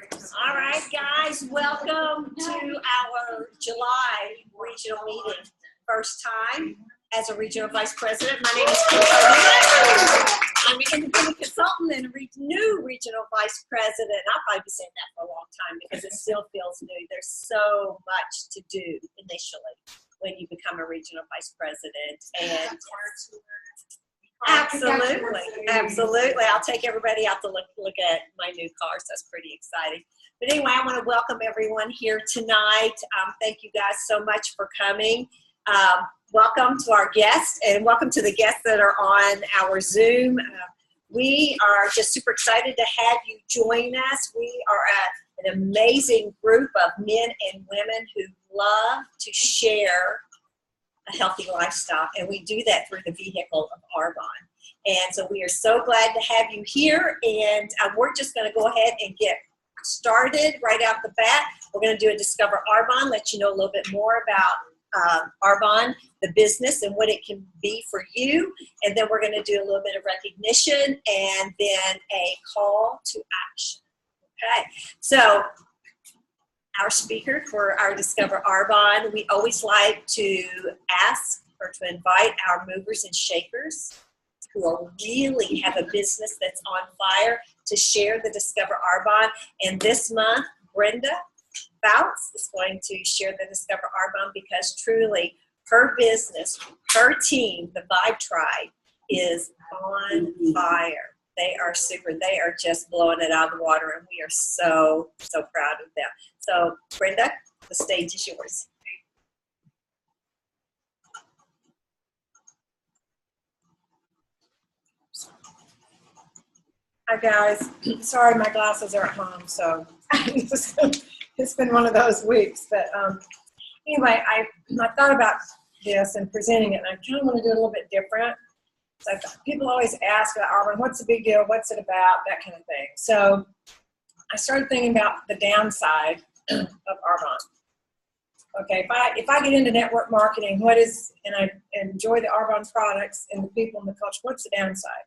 All right, guys, welcome to our July regional meeting. First time as a regional vice president. My name is Cardenas. I'm an independent consultant and new regional vice president. I'll probably be saying that for a long time because it still feels new. There's so much to do initially when you become a regional vice president. And absolutely. I'll take everybody out to look at my new cars. That's pretty exciting. But anyway, I want to welcome everyone here tonight. Thank you guys so much for coming. Welcome to our guests and welcome to the guests that are on our Zoom. We are just super excited to have you join us. We are an amazing group of men and women who love to share a healthy lifestyle, and we do that through the vehicle of Arbonne. And so we are so glad to have you here, and we're just going to go ahead and get started right out the bat. We're going to do a Discover Arbonne, let you know a little bit more about Arbonne, the business, and what it can be for you. And then we're going to do a little bit of recognition and then a call to action. Okay, so our speaker for our Discover Arbonne, we always like to ask or to invite our movers and shakers who really have a business that's on fire to share the Discover Arbonne. And this month, Brenda Bouts is going to share the Discover Arbonne because truly her business, her team, the Vibe Tribe, is on fire. They are super. They are just blowing it out of the water, and we are so proud of them. So, Brenda, the stage is yours. Hi guys, sorry my glasses are at home, so it's been one of those weeks. But anyway, I thought about this and presenting it, and I kind of want to do it a little bit different. So people always ask about Arbonne, what's the big deal, what's it about, that kind of thing. So I started thinking about the downside of Arbonne. Okay, if I get into network marketing, and I enjoy the Arbonne products and the people and the culture, what's the downside?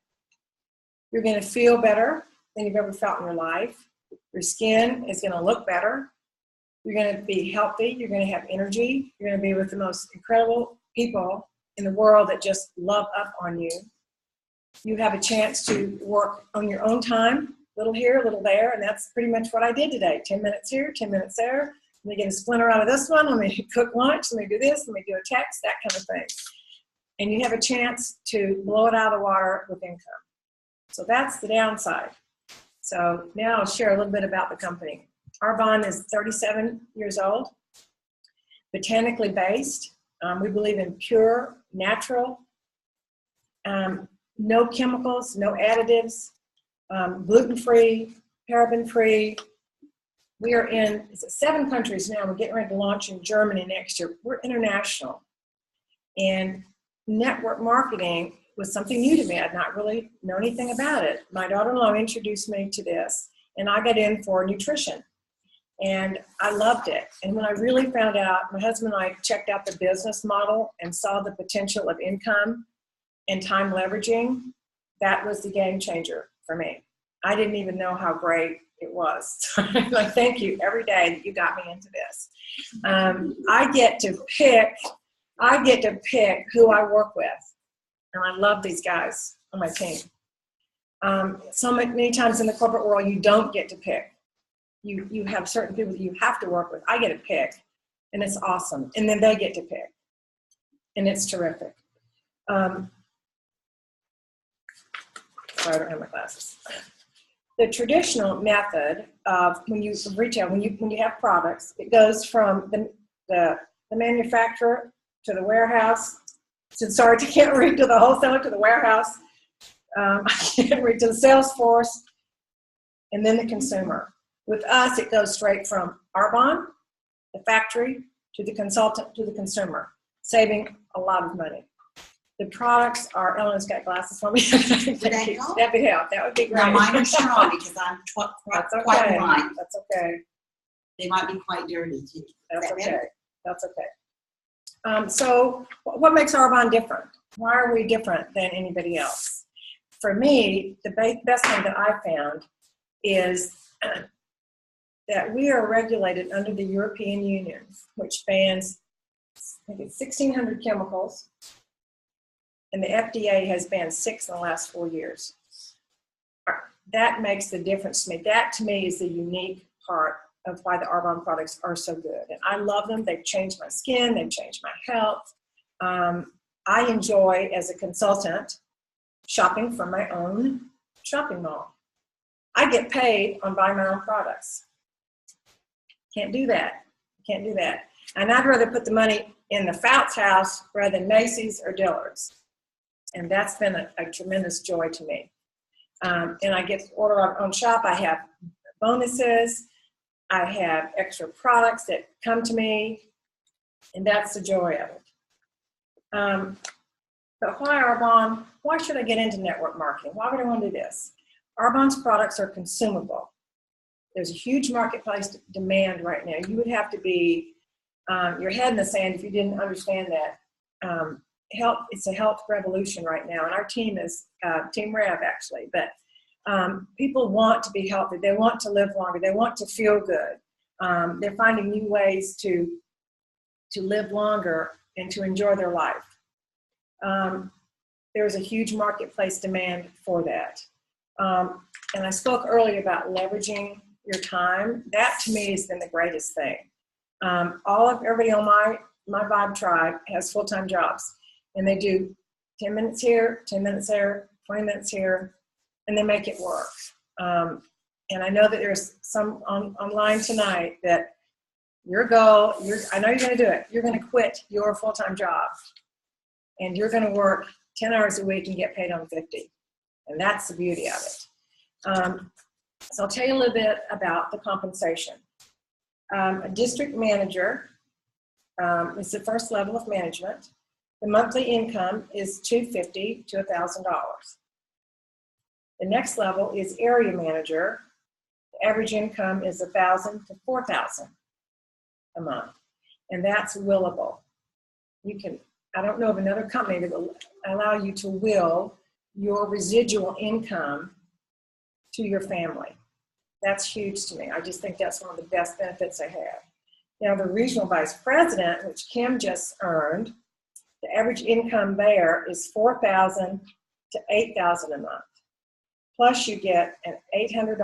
You're going to feel better than you've ever felt in your life. Your skin is going to look better. You're going to be healthy. You're going to have energy. You're going to be with the most incredible people in the world that just love up on you. You have a chance to work on your own time, a little here, a little there, and that's pretty much what I did today. 10 minutes here, 10 minutes there. Let me get a splinter out of this one. Let me cook lunch. Let me do this. Let me do a text, that kind of thing. And you have a chance to blow it out of the water with income. So that's the downside. So now I'll share a little bit about the company. Arbonne is 37 years old, botanically based. We believe in pure, natural, no chemicals, no additives, gluten-free, paraben-free. We are in 7 countries now. We're getting ready to launch in Germany next year. We're international. And network marketing was something new to me. I'd not really know anything about it. My daughter-in-law introduced me to this, and I got in for nutrition. And I loved it. And when I really found out, my husband and I checked out the business model and saw the potential of income and time leveraging. That was the game changer for me. I didn't even know how great it was. Like, thank you every day that you got me into this. I get to pick who I work with. And I love these guys on my team. So many times in the corporate world, you don't get to pick. You have certain people that you have to work with. I get to pick, and it's awesome. And then they get to pick, and it's terrific. Sorry, I don't have my glasses. The traditional method of when you have products, it goes from the manufacturer to the warehouse. I can't read, to the wholesaler, to the warehouse. I can't read, to the sales force, and then the consumer. With us, it goes straight from Arbonne, the factory, to the consultant, to the consumer, saving a lot of money. The products are, Eleanor's got glasses for me. Would that help? That'd be help. That would be great. Now mine are strong because I'm quite blind. That's okay. They might be quite dirty too. That's okay. That's okay. So what makes Arbonne different? Why are we different than anybody else? For me, the best thing that I found is that we are regulated under the European Union, which bans, I think it's 1,600 chemicals, and the FDA has banned 6 in the last 4 years. That makes the difference to me. That, to me, is the unique part of why the Arbonne products are so good. And I love them. They've changed my skin. They've changed my health. I enjoy, as a consultant, shopping from my own shopping mall. I get paid on buying my own products. Can't do that. Can't do that. And I'd rather put the money in the Fouts house rather than Macy's or Dillard's. And that's been a tremendous joy to me. And I get to order on shop. I have bonuses. I have extra products that come to me. And that's the joy of it. But why Arbonne? Why should I get into network marketing? Why would I want to do this? Arbonne's products are consumable. There's a huge marketplace demand right now. You would have to be your head in the sand if you didn't understand that. It's a health revolution right now, and our team is Team Rev, actually. But people want to be healthy. They want to live longer. They want to feel good. They're finding new ways to live longer and to enjoy their life. There's a huge marketplace demand for that. And I spoke earlier about leveraging your time. That, to me, has been the greatest thing. Everybody on my Vibe tribe has full-time jobs, and they do 10 minutes here, 10 minutes there, 20 minutes here, and they make it work. And I know that there's some online tonight that your goal, I know you're going to do it. You're going to quit your full-time job, and you're going to work 10 hours a week and get paid on 50. And that's the beauty of it. So I'll tell you a little bit about the compensation. A district manager is the first level of management. The monthly income is $250 to $1,000. The next level is area manager. The average income is $1,000 to $4,000 a month, and that's willable. I don't know of another company that will allow you to will your residual income to your family. That's huge to me. I just think that's one of the best benefits I have. Now, the regional vice president, which Kim just earned, the average income there is $4,000 to $8,000 a month. Plus, you get an $800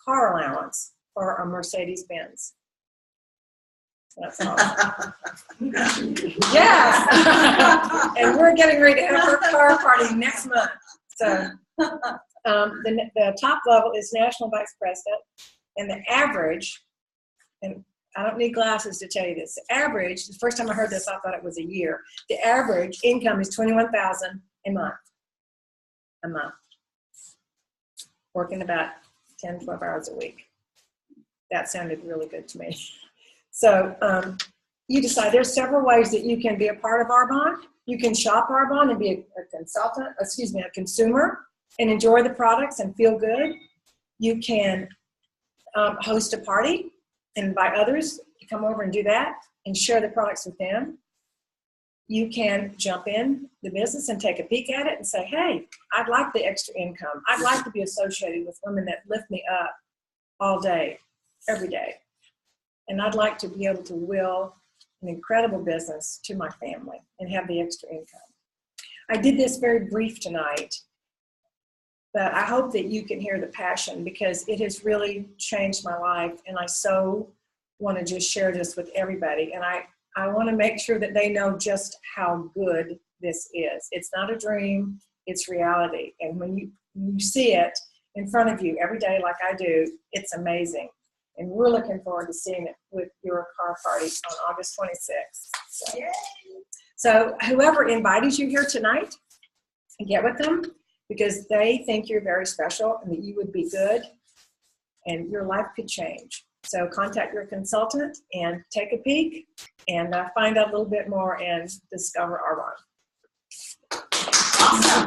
car allowance for a Mercedes-Benz. That's awesome. Yes. And we're getting ready to have our car party next month. So the top level is national vice president, and the average, and I don't need glasses to tell you this, the average, the first time I heard this, I thought it was a year. The average income is $21,000 a month. Working about 10, 12 hours a week. That sounded really good to me. So you decide there's several ways that you can be a part of Arbonne. You can shop Arbonne and be a consumer and enjoy the products and feel good. You can host a party and invite others to come over and do that and share the products with them. You can jump in the business and take a peek at it and say, hey, I'd like the extra income. I'd like to be associated with women that lift me up all day, every day. And I'd like to be able to will an incredible business to my family and have the extra income. I did this very brief tonight, but I hope that you can hear the passion because it has really changed my life, and I so want to just share this with everybody. And I want to make sure that they know just how good this is. It's not a dream, it's reality. And when you see it in front of you every day like I do, it's amazing. And we're looking forward to seeing it with your car party on August 26th. So whoever invited you here tonight, get with them because they think you're very special and that you would be good and your life could change. So contact your consultant and take a peek and find out a little bit more and discover Arbonne. Awesome.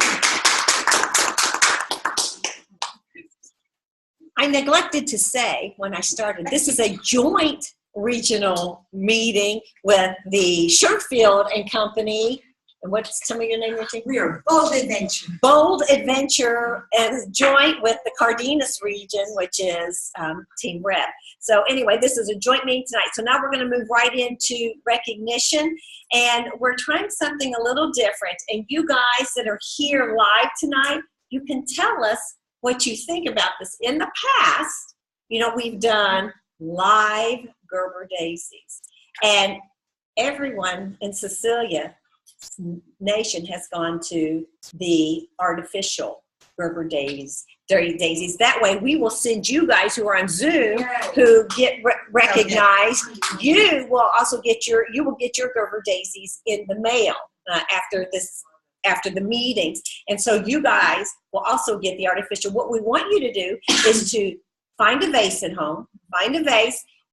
I neglected to say when I started, this is a joint regional meeting with the Sherfield and Company And what's some of your name, Richie? We are Bold Adventure. Bold Adventure, and joint with the Cardenas region, which is Team Rep. So anyway, this is a joint meeting tonight. So now we're going to move right into recognition, and we're trying something a little different. And you guys that are here live tonight, you can tell us what you think about this. In the past, you know, we've done live Gerber daisies, and everyone in Cecilia nation has gone to the artificial Gerber daisies. That way we will send you guys who are on Zoom who get recognized. You will also get your Gerber daisies in the mail after the meetings, and so you guys will also get the artificial. What we want you to do is to find a vase at home,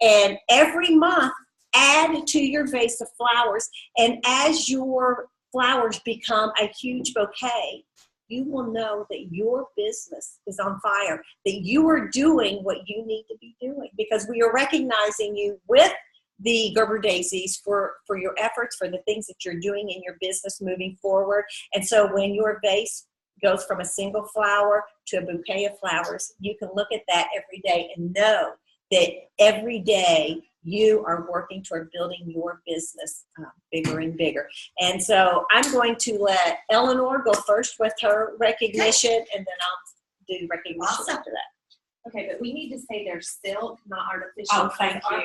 and every month add to your vase of flowers. And as your flowers become a huge bouquet, you will know that your business is on fire, that you are doing what you need to be doing, because we are recognizing you with the Gerber daisies for your efforts, for the things that you're doing in your business moving forward. And so when your vase goes from a single flower to a bouquet of flowers, you can look at that every day and know that every day you are working toward building your business bigger and bigger. And so I'm going to let Eleanor go first with her recognition, and then I'll do recognition after that. Okay, but we need to say they're silk, not artificial. Oh, thank you.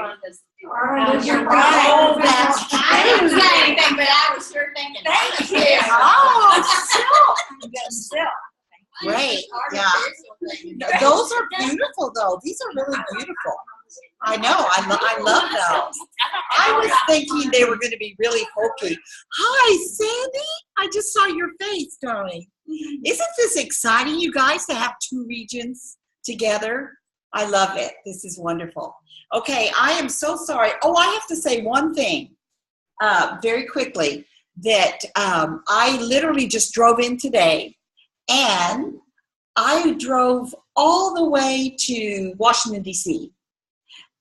You're right. right. That's I didn't say anything, but I was sure thinking. Thank you. Silk. Great. Yeah. Those are beautiful, though. These are really beautiful. I know. I love those. I was thinking they were going to be really hokey. Hi, Sandy. I just saw your face, darling. Isn't this exciting, you guys, to have two regions together? I love it. This is wonderful. Okay, I am so sorry. Oh, I have to say one thing very quickly, that I literally just drove in today, and I drove all the way to Washington, D.C.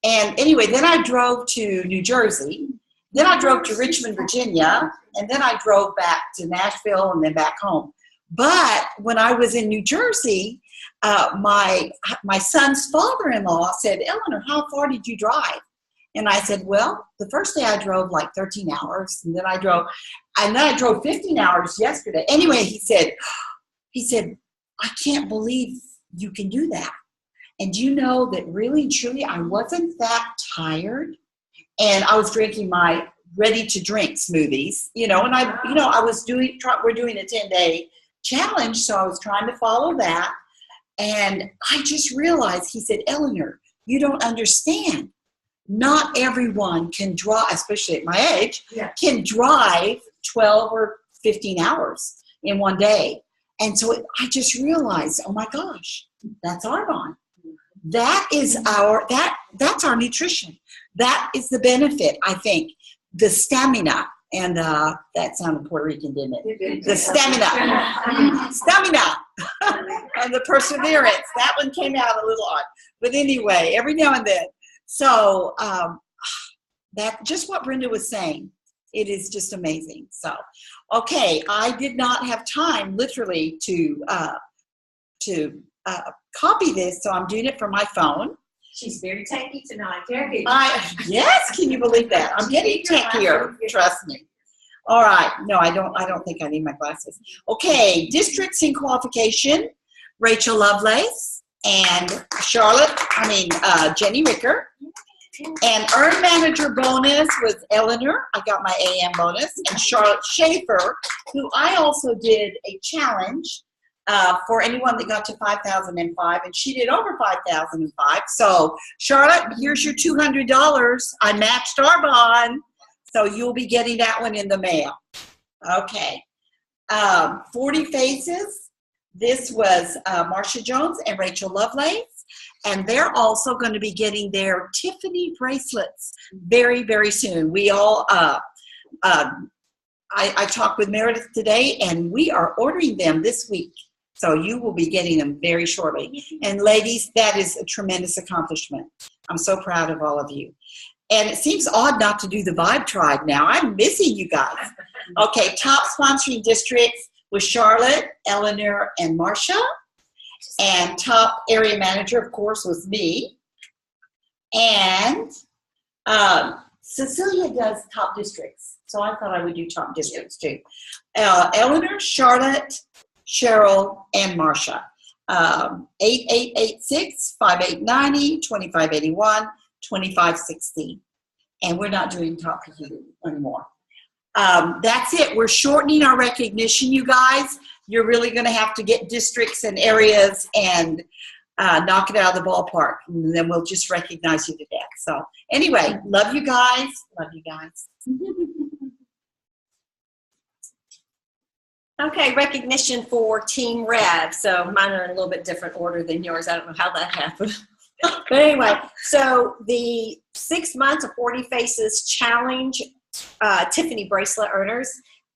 And anyway, then I drove to New Jersey. Then I drove to Richmond, Virginia. And then I drove back to Nashville and then back home. But when I was in New Jersey, my son's father-in-law said, Eleanor, how far did you drive? And I said, well, the first day I drove like 13 hours. And then I drove 15 hours yesterday. Anyway, he said, I can't believe you can do that. And you know that really and truly I wasn't that tired, and I was drinking my ready-to-drink smoothies, and we're doing a 10-day challenge, so I was trying to follow that, and I just realized, he said, Eleanor, you don't understand. Not everyone can drive, especially at my age, can drive 12 or 15 hours in one day. And so I just realized, oh my gosh, that's Arbonne. That is that's our nutrition. That is the benefit, I think. The stamina, and that sounded Puerto Rican, didn't it? The stamina, and the perseverance. That one came out a little odd. But anyway, every now and then. So that just what Brenda was saying. It is just amazing. So, okay, I did not have time literally to copy this, so I'm doing it from my phone. She's very techy tonight. Very. Yes, can you believe that? I'm getting techier, trust me. All right, no, I don't think I need my glasses. Okay, districts in qualification, Rachel Lovelace and Jenny Ricker. And earned manager bonus was Eleanor. I got my AM bonus. And Charlotte Schaefer, who I also did a challenge for anyone that got to 5,005, and she did over 5,005. So, Charlotte, here's your $200. I matched Arbonne, so you'll be getting that one in the mail. Okay. 40 Faces. This was Marcia Jones and Rachel Lovelace, and they're also going to be getting their Tiffany bracelets very, very soon. We all, I talked with Meredith today, and we are ordering them this week. So you will be getting them very shortly. And ladies, that is a tremendous accomplishment. I'm so proud of all of you. And it seems odd not to do the Vibe Tribe now. I'm missing you guys. Okay, top sponsoring districts was Charlotte, Eleanor, and Marcia. And top area manager, of course, was me. And Cecilia does top districts. So I thought I would do top districts too. Eleanor, Charlotte, Cheryl, and Marcia. 8886, 5890, 2581, 2560. And we're not doing top PQ anymore. That's it. We're shortening our recognition, you guys. You're really going to have to get districts and areas and knock it out of the ballpark. And then we'll just recognize you to death. So anyway, love you guys. Love you guys. Okay, recognition for Team Rev. So mine are in a little bit different order than yours. I don't know how that happened. But anyway, so the 6 months of 40 Faces Challenge Tiffany bracelet earners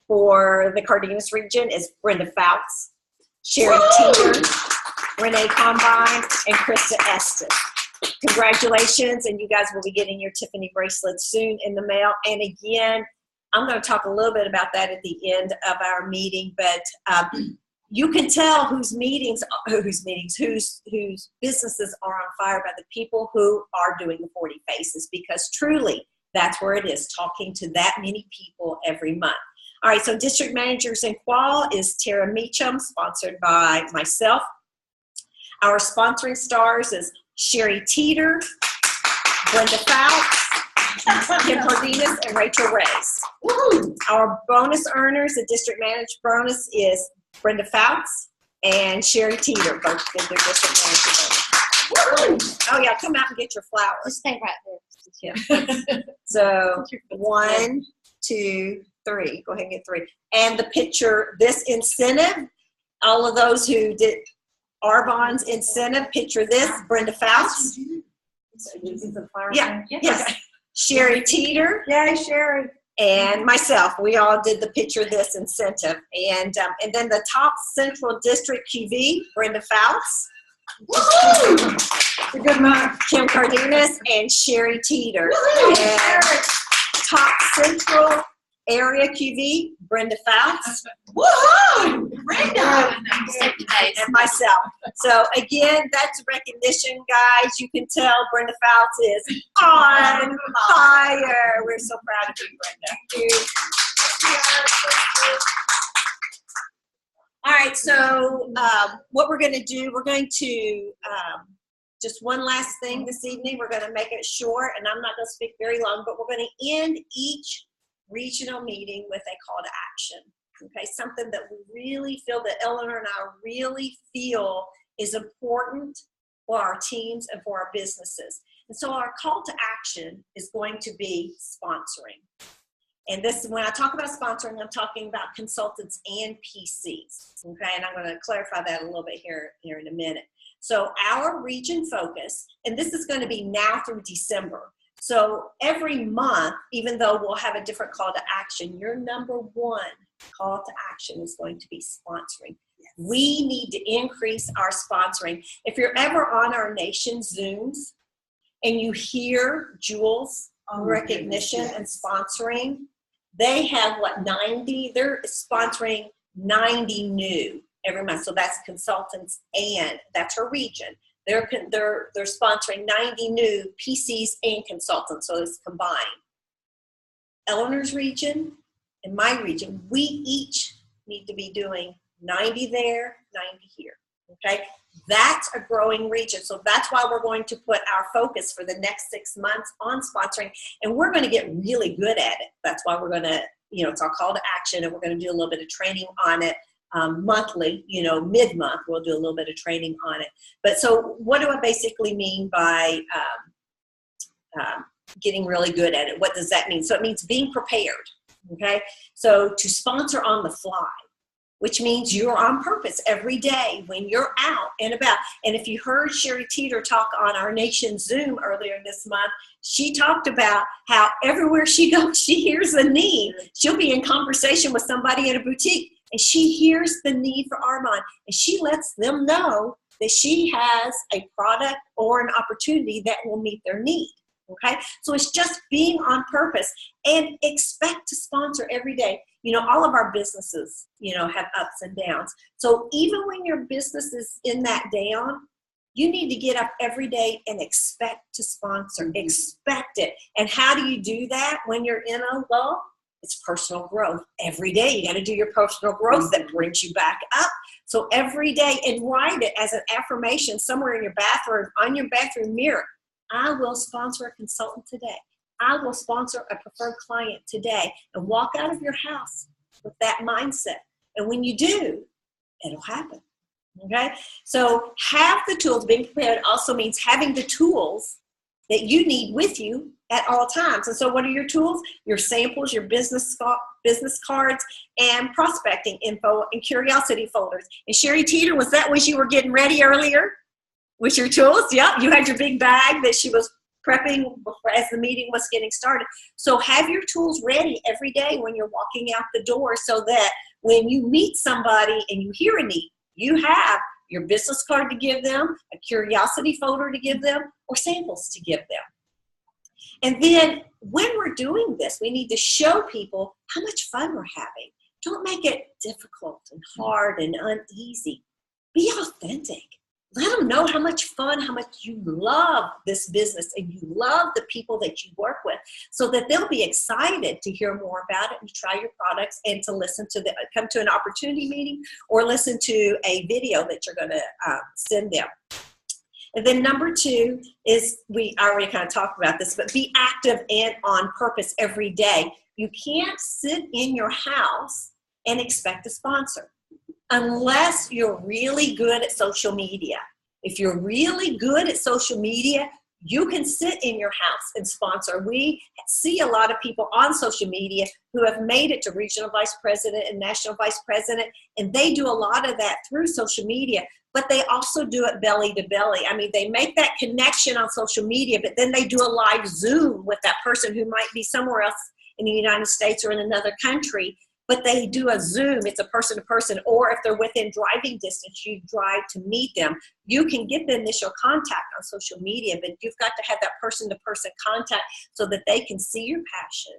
for the Cardenas region is Brenda Fouts, Sherry Teeter, Renee Combine, and Krista Estes. Congratulations, and you guys will be getting your Tiffany bracelets soon in the mail. And again, I'm going to talk a little bit about that at the end of our meeting, but you can tell whose businesses are on fire by the people who are doing the 40 Faces, because truly that's where it is, talking to that many people every month. All right, so District Managers in Qual is Tara Meacham, sponsored by myself. Our sponsoring stars is Sherry Teeter, Brenda Fouts, Kim Cardenas, and Rachel Regs. Our bonus earners, the District Manager bonus is Brenda Fouts and Sherry Teeter, both did their District Manager bonus. Oh yeah, come out and get your flowers. Just stay right there. Yeah. So 1, 2, 3. Go ahead and get 3. And the picture, this incentive, all of those who did Arbonne's incentive, picture this, Brenda Fouts. Yeah, yes. Okay. Sherry Teeter. Yay, Sherry. And myself. We all did the picture this incentive. And then the top Central District QV, Brenda Fouts. Woo-hoo! It's a good month. Kim Cardenas and Sherry Teeter. And top Central Area QV, Brenda Fouts. Woohoo! Brenda! And myself. So again, that's recognition, guys. You can tell Brenda Fouts is on fire. We're so proud of you, Brenda. All right, so what we're going to do, we're going to, just one last thing this evening. We're going to make it short, and I'm not going to speak very long, but we're going to end each regional meeting with a call to action. Okay, something that we really feel, that Eleanor and I really feel is important for our teams and for our businesses. And so our call to action is going to be sponsoring. And this, when I talk about sponsoring, I'm talking about consultants and PCs. Okay, and I'm going to clarify that a little bit here in a minute. So our region focus, and this is going to be now through December. So every month, even though we'll have a different call to action, your number one call to action is going to be sponsoring. Yes. We need to increase our sponsoring. If you're ever on our nation Zooms and you hear Jules recognition and sponsoring, they have what, 90? They're sponsoring 90 new every month. So that's consultants, and that's her region. They're sponsoring 90 new PCs and consultants, so it's combined. Eleanor's region and my region, we each need to be doing 90 there, 90 here, okay? That's a growing region, so that's why we're going to put our focus for the next 6 months on sponsoring, and we're going to get really good at it. That's why we're going to, it's our call to action, and we're going to do a little bit of training on it. Monthly, mid-month, we'll do a little bit of training on it. But so what do I basically mean by getting really good at it? What does that mean? So it means being prepared, okay? So to sponsor on the fly, which means you're on purpose every day when you're out and about. And if you heard Sherry Teeter talk on our Nation Zoom earlier this month, she talked about how everywhere she goes, she hears a need. She'll be in conversation with somebody in a boutique, and she hears the need for Arbonne, and she lets them know that she has a product or an opportunity that will meet their need. Okay, so it's just being on purpose and expect to sponsor every day. You know, all of our businesses, you know, have ups and downs. So even when your business is in that down, you need to get up every day and expect to sponsor, expect it. And how do you do that when you're in a lull? It's personal growth. Every day you got to do your personal growth that brings you back up. So every day, and write it as an affirmation somewhere in your bathroom, on your bathroom mirror. I will sponsor a consultant today. I will sponsor a preferred client today, and walk out of your house with that mindset. And when you do, it'll happen. Okay? So have the tools. Being prepared also means having the tools that you need with you at all times. And so what are your tools? Your samples, your business cards, and prospecting info and curiosity folders. And Sherry Teeter, was that what you were getting ready earlier? With your tools? Yep, you had your big bag that she was prepping as the meeting was getting started. So have your tools ready every day when you're walking out the door, so that when you meet somebody and you hear a need, you have your business card to give them, a curiosity folder to give them, or samples to give them. And then when we're doing this, we need to show people how much fun we're having. Don't make it difficult and hard and uneasy. Be authentic. Let them know how much fun, how much you love this business and you love the people that you work with, so that they'll be excited to hear more about it and try your products, and to listen to come to an opportunity meeting or listen to a video that you're going to send them. And then number 2 is, I already kind of talked about this, but be active and on purpose every day. You can't sit in your house and expect a sponsor, unless you're really good at social media. If you're really good at social media, you can sit in your house and sponsor. We see a lot of people on social media who have made it to regional vice president and national vice president, and they do a lot of that through social media, but they also do it belly to belly. I mean, they make that connection on social media, but then they do a live Zoom with that person who might be somewhere else in the United States or in another country. But they do a Zoom, it's a person-to-person, or if they're within driving distance, you drive to meet them. You can get the initial contact on social media, but you've got to have that person-to-person contact so that they can see your passion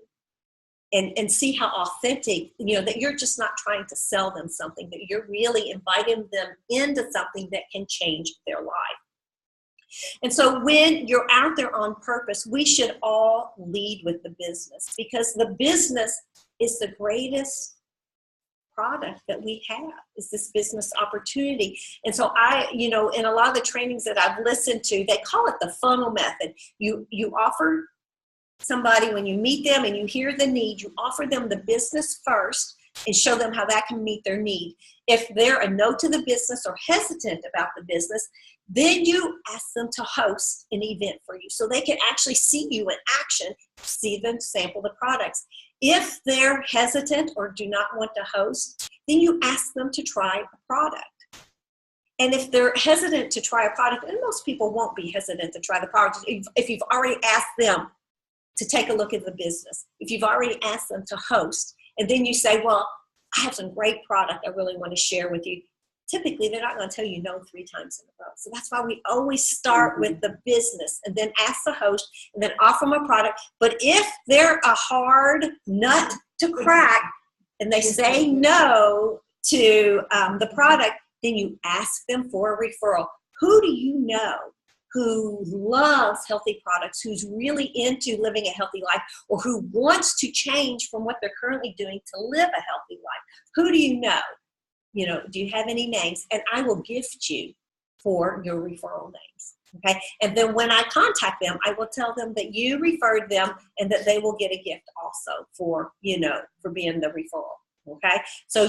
and see how authentic, you know, that you're just not trying to sell them something, that you're really inviting them into something that can change their life. And so when you're out there on purpose, we should all lead with the business, because the business is the greatest product that we have, is this business opportunity. And so in a lot of the trainings that I've listened to, they call it the funnel method. You offer somebody, when you meet them and you hear the need, you offer them the business first and show them how that can meet their need. If they're a no to the business or hesitant about the business, then you ask them to host an event for you so they can actually see you in action, see them sample the products. If they're hesitant or do not want to host, then you ask them to try a product. And if they're hesitant to try a product, and most people won't be hesitant to try the product, if you've already asked them to take a look at the business, if you've already asked them to host, and then you say, well, I have some great product I really want to share with you. Typically, they're not going to tell you no 3 times in a row. So that's why we always start with the business and then ask the host and then offer them a product. But if they're a hard nut to crack and they say no to the product, then you ask them for a referral. Who do you know who loves healthy products, who's really into living a healthy life, or who wants to change from what they're currently doing to live a healthy life? Who do you know? You know, do you have any names? And I will gift you for your referral names. Okay. And then when I contact them, I will tell them that you referred them and that they will get a gift also for being the referral. Okay. So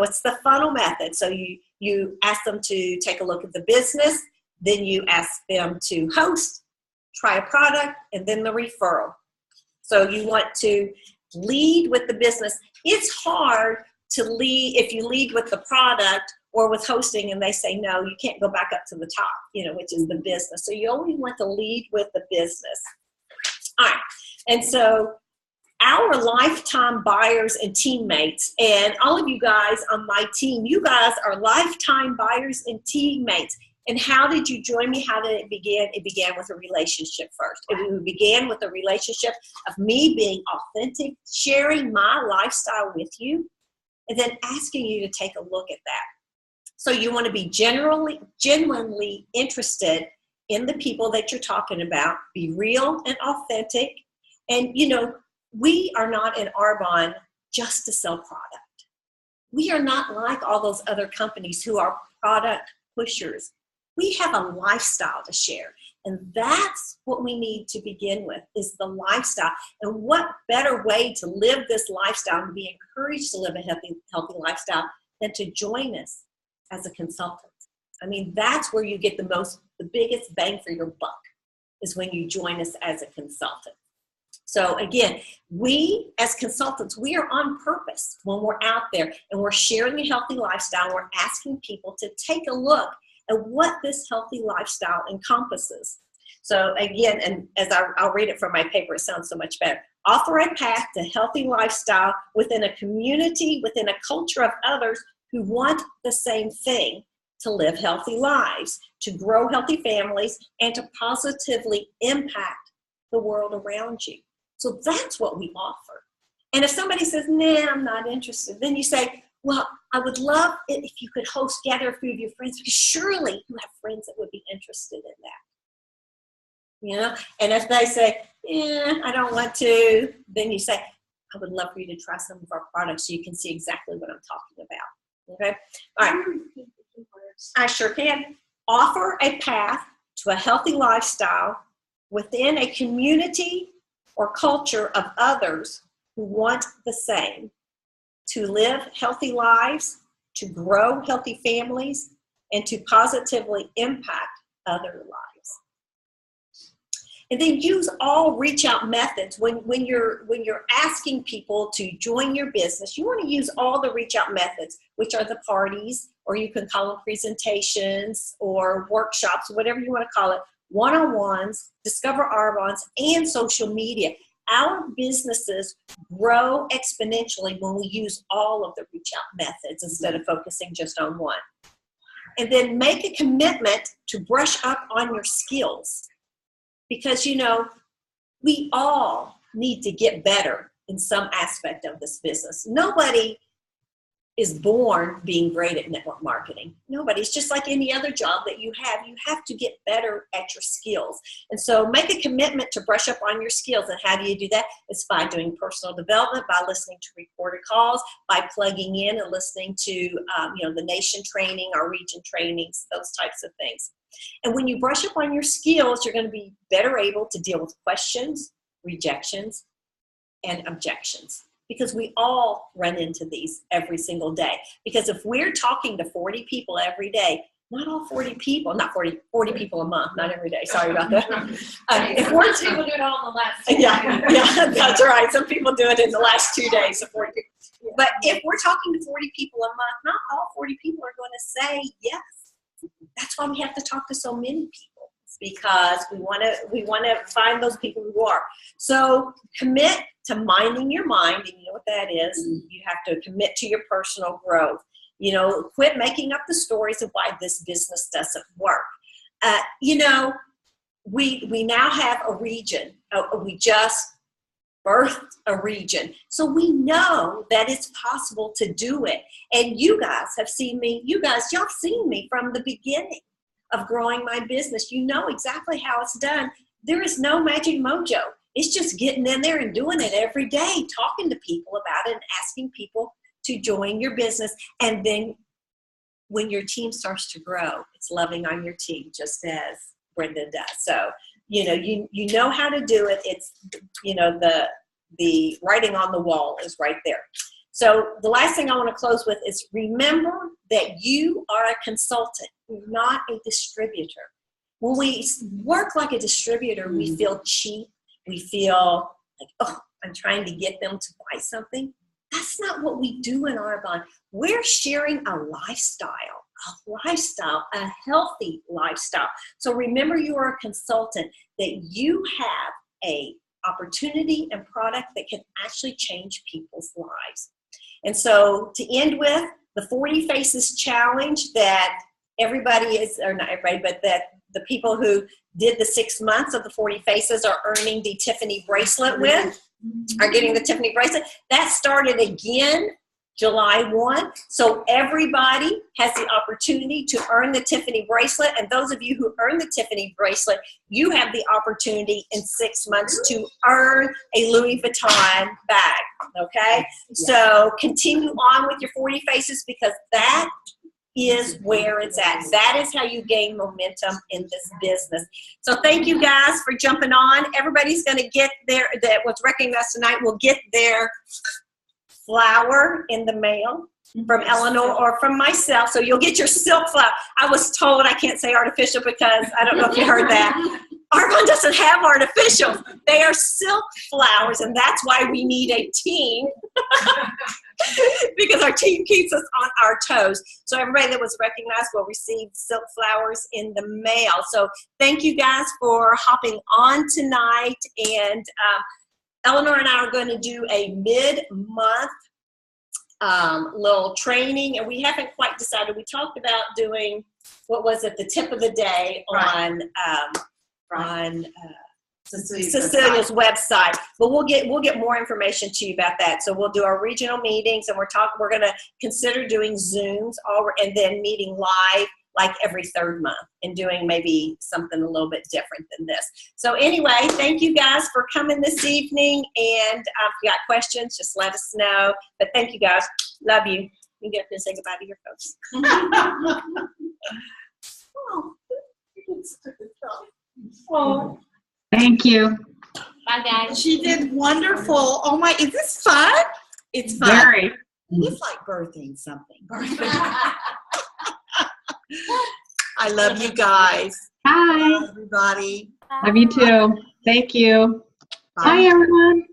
it's the funnel method. So you ask them to take a look at the business, then you ask them to host, try a product, and then the referral. So you want to lead with the business. It's hard to lead if you lead with the product or with hosting and they say no, you can't go back up to the top, which is the business. So you only want to lead with the business. All right. And so our lifetime buyers and teammates, and all of you guys on my team, you guys are lifetime buyers and teammates. And how did you join me? How did it begin? It began with a relationship first. It began with a relationship of me being authentic, sharing my lifestyle with you, and then asking you to take a look at that. So you want to be genuinely interested in the people that you're talking about, be real and authentic. And, you know, we are not in Arbonne just to sell product. We are not like all those other companies who are product pushers. We have a lifestyle to share. And that's what we need to begin with, is the lifestyle. And what better way to live this lifestyle and be encouraged to live a healthy lifestyle than to join us as a consultant. I mean, that's where you get the biggest bang for your buck, is when you join us as a consultant. So again, we as consultants, we are on purpose when we're out there and we're sharing a healthy lifestyle. We're asking people to take a look at what this healthy lifestyle encompasses. So again, and as I'll read it from my paper, it sounds so much better. Offer a path to healthy lifestyle within a community, within a culture of others who want the same thing, to live healthy lives, to grow healthy families, and to positively impact the world around you. So that's what we offer. And if somebody says, nah, I'm not interested, then you say, well, I would love it if you could gather a few of your friends, because surely you have friends that would be interested in that. You know, and if they say, I don't want to, then you say, I would love for you to try some of our products so you can see exactly what I'm talking about. Okay? All right. I sure can. Offer a path to a healthy lifestyle within a community or culture of others who want the same, to live healthy lives, to grow healthy families, and to positively impact other lives. And then use all reach out methods. When you're asking people to join your business, you want to use all the reach out methods, which are the parties, or you can call them presentations or workshops, whatever you want to call it, one-on-ones, Discover Arbonnes, and social media. Our businesses grow exponentially when we use all of the reach out methods instead of focusing just on one. And then make a commitment to brush up on your skills. Because, you know, we all need to get better in some aspect of this business. Nobody is born being great at network marketing. Nobody. It's just like any other job that you have. You have to get better at your skills. And so make a commitment to brush up on your skills. And how do you do that? It's by doing personal development, by listening to recorded calls, by plugging in and listening to the nation training, our region trainings, those types of things. And when you brush up on your skills, you're going to be better able to deal with questions, rejections, and objections. Because we all run into these every single day. Because if we're talking to 40 people every day, not all 40 people, not 40 people a month, not every day, sorry about that. If we're people do it all in the last 2 yeah, that's right. Some people do it in the last 2 days. So 40 people. But if we're talking to 40 people a month, not all 40 people are going to say yes. That's why we have to talk to so many people, because we want to find those people who are. So commit to minding your mind, and you know what that is. You have to commit to your personal growth. You know, quit making up the stories of why this business doesn't work. We now have a region. We just birthed a region. So we know that it's possible to do it. And you guys have seen me, y'all have seen me from the beginning of growing my business. You know exactly how it's done. There is no magic mojo. It's just getting in there and doing it every day, talking to people about it and asking people to join your business. And then when your team starts to grow, it's loving on your team, just as Brenda does. So, you know how to do it. It's, the writing on the wall is right there. So the last thing I want to close with is remember that you are a consultant, not a distributor. When we work like a distributor, we feel cheap. We feel like, oh, I'm trying to get them to buy something. That's not what we do in Arbonne. We're sharing a lifestyle, a healthy lifestyle. So remember, you are a consultant, that you have a opportunity and product that can actually change people's lives. And so to end with, the 40 Faces Challenge that everybody is, or not everybody, but that the people who did the 6 months of the 40 Faces are earning the Tiffany bracelet with, are getting the Tiffany bracelet. That started again July 1. So everybody has the opportunity to earn the Tiffany bracelet. And those of you who earn the Tiffany bracelet, you have the opportunity in 6 months to earn a Louis Vuitton bag. Okay? So continue on with your 40 Faces, because that is where it's at. That is how you gain momentum in this business. So thank you guys for jumping on. Everybody's going to get their, that was recognized tonight, will get their flower in the mail from Eleanor or from myself. So you'll get your silk flower. I was told I can't say artificial because I don't know if you heard that. Our one doesn't have artificial. They are silk flowers, and that's why we need a team. Because our team keeps us on our toes. So everybody that was recognized will receive silk flowers in the mail. So thank you guys for hopping on tonight. And Eleanor and I are going to do a mid-month little training, and we haven't quite decided. We talked about doing, what was it, the tip of the day on Cecilia's website, but we'll get more information to you about that. So we'll do our regional meetings, and we're going to consider doing Zooms and then meeting live like every third month, and doing maybe something a little bit different than this. So anyway, thank you guys for coming this evening, and if you got questions, just let us know. But thank you guys. Love you. You get up and say goodbye to your folks. Oh. Thank you. Bye, guys. She did wonderful. Oh my, is this fun? It's fun. Very. It's like birthing something. I love you guys. Hi. Bye, everybody. Love you too. Thank you. Bye. Bye, everyone.